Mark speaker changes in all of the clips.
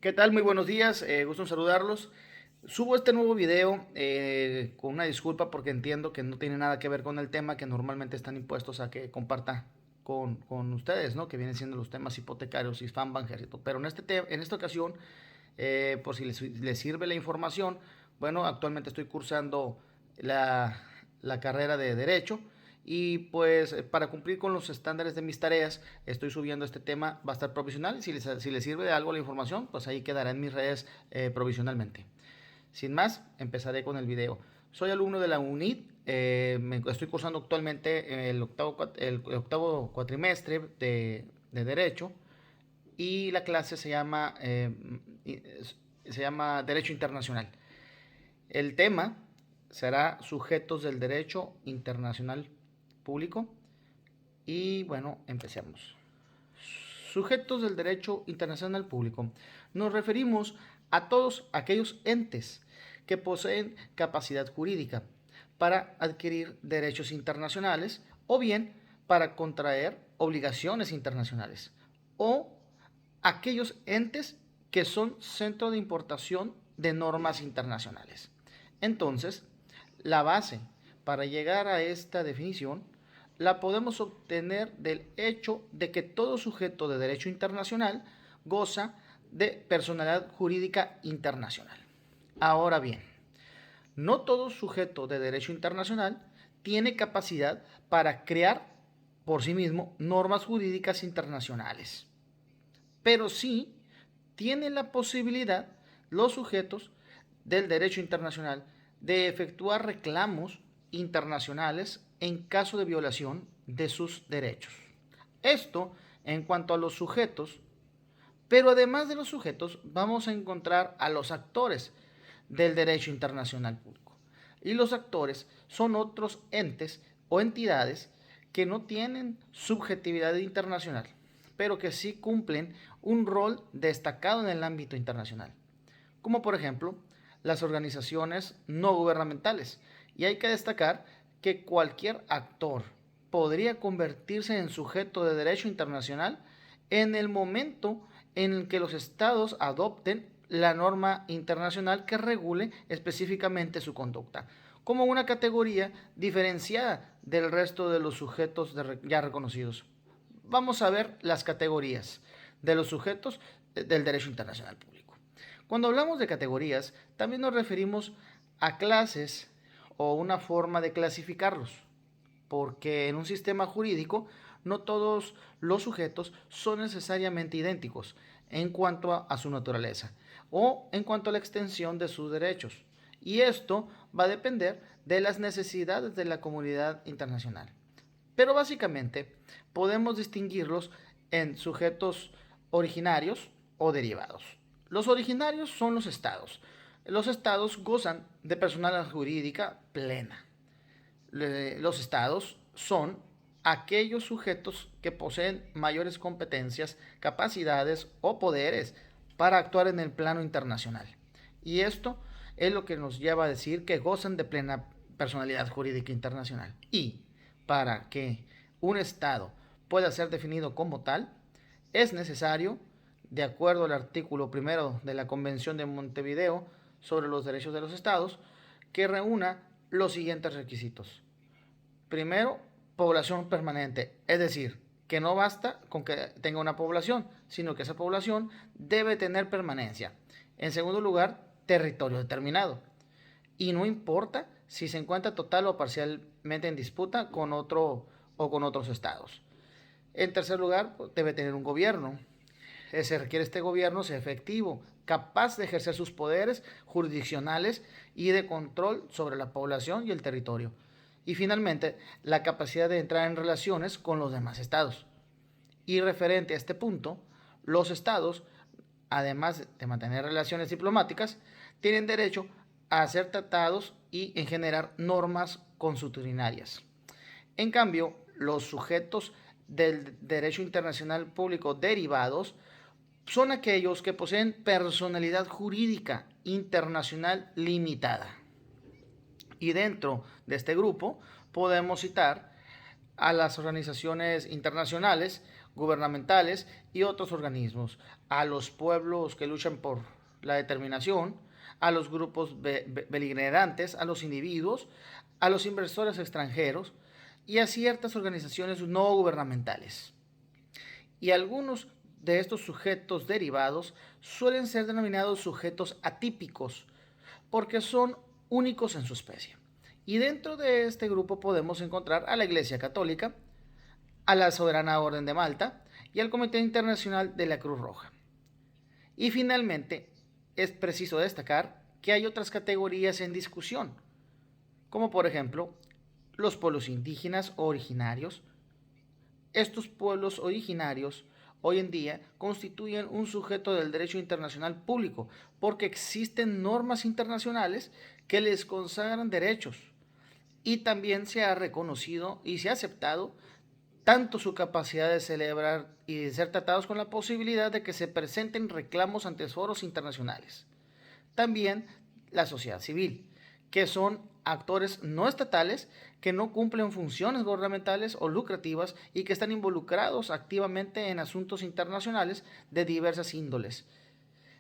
Speaker 1: ¿Qué tal? Muy buenos días, gusto en saludarlos. Subo este nuevo video con una disculpa porque entiendo que no tiene nada que ver con el tema que normalmente están impuestos a que comparta con ustedes, ¿no? Que vienen siendo los temas hipotecarios y spam banjérito. Pero en esta ocasión, por si les sirve la información, bueno, actualmente estoy cursando la, la carrera de Derecho y pues para cumplir con los estándares de mis tareas estoy subiendo este tema, va a estar provisional. Si les sirve de algo la información, pues ahí quedará en mis redes provisionalmente. Sin más, empezaré con el video. Soy alumno de la UNID, estoy cursando actualmente el octavo cuatrimestre de Derecho y la clase se llama Derecho Internacional. El tema será sujetos del derecho internacional público y bueno, empecemos. Sujetos del derecho internacional público. Nos referimos a todos aquellos entes que poseen capacidad jurídica para adquirir derechos internacionales o bien para contraer obligaciones internacionales, o aquellos entes que son centro de importación de normas internacionales. Entonces, la base para llegar a esta definición la podemos obtener del hecho de que todo sujeto de derecho internacional goza de personalidad jurídica internacional. Ahora bien, no todo sujeto de derecho internacional tiene capacidad para crear por sí mismo normas jurídicas internacionales, pero sí tienen la posibilidad los sujetos del derecho internacional de efectuar reclamos internacionales en caso de violación de sus derechos. Esto en cuanto a los sujetos, pero además de los sujetos vamos a encontrar a los actores del derecho internacional público. Y los actores son otros entes o entidades que no tienen subjetividad internacional, pero que sí cumplen un rol destacado en el ámbito internacional, como por ejemplo las organizaciones no gubernamentales. Y hay que destacar que cualquier actor podría convertirse en sujeto de derecho internacional en el momento en el que los estados adopten la norma internacional que regule específicamente su conducta, como una categoría diferenciada del resto de los sujetos ya reconocidos. Vamos a ver las categorías de los sujetos del derecho internacional público. Cuando hablamos de categorías, también nos referimos a clases o una forma de clasificarlos, porque en un sistema jurídico no todos los sujetos son necesariamente idénticos en cuanto a su naturaleza o en cuanto a la extensión de sus derechos. Y esto va a depender de las necesidades de la comunidad internacional. Pero básicamente podemos distinguirlos en sujetos originarios o derivados. Los originarios son los estados. Los estados gozan de personalidad jurídica plena. Los estados son aquellos sujetos que poseen mayores competencias, capacidades o poderes para actuar en el plano internacional. Y esto es lo que nos lleva a decir que gozan de plena personalidad jurídica internacional. Y para que un estado pueda ser definido como tal, es necesario, de acuerdo al artículo primero de la Convención de Montevideo sobre los derechos de los estados, que reúna los siguientes requisitos. Primero, población permanente, es decir, que no basta con que tenga una población, sino que esa población debe tener permanencia. En segundo lugar, territorio determinado. Y no importa si se encuentra total o parcialmente en disputa con otro o con otros estados. En tercer lugar, debe tener un gobierno. Se requiere este gobierno sea efectivo, capaz de ejercer sus poderes jurisdiccionales y de control sobre la población y el territorio. Y finalmente, la capacidad de entrar en relaciones con los demás estados. Y referente a este punto, los estados, además de mantener relaciones diplomáticas, tienen derecho a ser tratados y en generar normas consuetudinarias. En cambio, los sujetos del derecho internacional público derivados son aquellos que poseen personalidad jurídica internacional limitada. Y dentro de este grupo podemos citar a las organizaciones internacionales gubernamentales y otros organismos, a los pueblos que luchan por la determinación, a los grupos beligerantes, a los individuos, a los inversores extranjeros y a ciertas organizaciones no gubernamentales. Y algunos de estos sujetos derivados suelen ser denominados sujetos atípicos porque son únicos en su especie. Y dentro de este grupo podemos encontrar a la Iglesia Católica, a la Soberana Orden de Malta y al Comité Internacional de la Cruz Roja. Y finalmente, es preciso destacar que hay otras categorías en discusión, como por ejemplo los pueblos indígenas o originarios. Estos pueblos originarios hoy en día constituyen un sujeto del derecho internacional público porque existen normas internacionales que les consagran derechos y también se ha reconocido y se ha aceptado tanto su capacidad de celebrar y de ser tratados con la posibilidad de que se presenten reclamos ante foros internacionales. También la sociedad civil, que son actores no estatales que no cumplen funciones gubernamentales o lucrativas y que están involucrados activamente en asuntos internacionales de diversas índoles.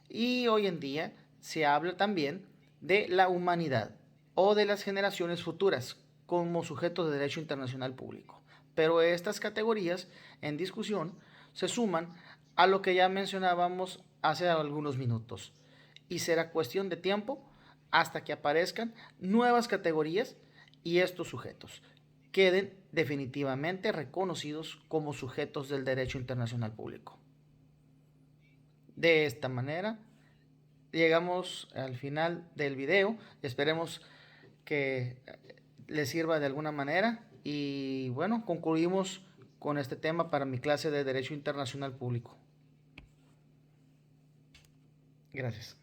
Speaker 1: Y hoy en día se habla también de la humanidad o de las generaciones futuras como sujetos de derecho internacional público. Pero estas categorías en discusión se suman a lo que ya mencionábamos hace algunos minutos y será cuestión de tiempo hasta que aparezcan nuevas categorías y estos sujetos queden definitivamente reconocidos como sujetos del derecho internacional público. De esta manera llegamos al final del video. Esperemos que les sirva de alguna manera y bueno, concluimos con este tema para mi clase de Derecho Internacional Público. Gracias.